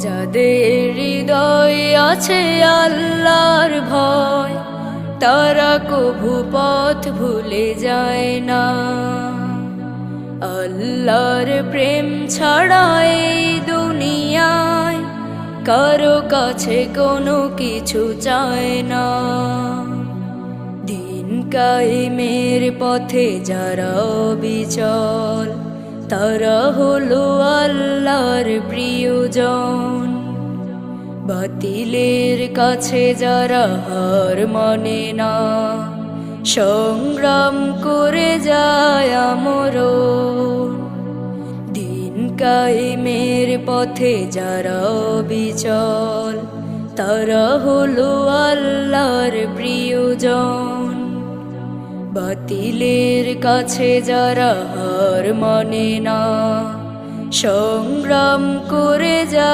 যাদের হৃদয়ে আছে আল্লাহর ভয়, তারা কভু পথ ভুলে যায় না। আল্লাহর প্রেম ছাড়া এই দুনিয়ায় কারো কাছে কোনো কিছু চায় না। দিন কায়েমের পথে যারা অবিচল, তারা হলো আল্লাহর প্রিয়জন। বাতিলের কাছে যারা হার মানে না, সংগ্রাম করে যায় আমরণ। দিন কায়েমের পথে যারা অবিচল, তারা হলো আল্লাহর প্রিয়জন। বাতিলের কাছে যারা হার মানে না, সংগ্রাম করে যায়।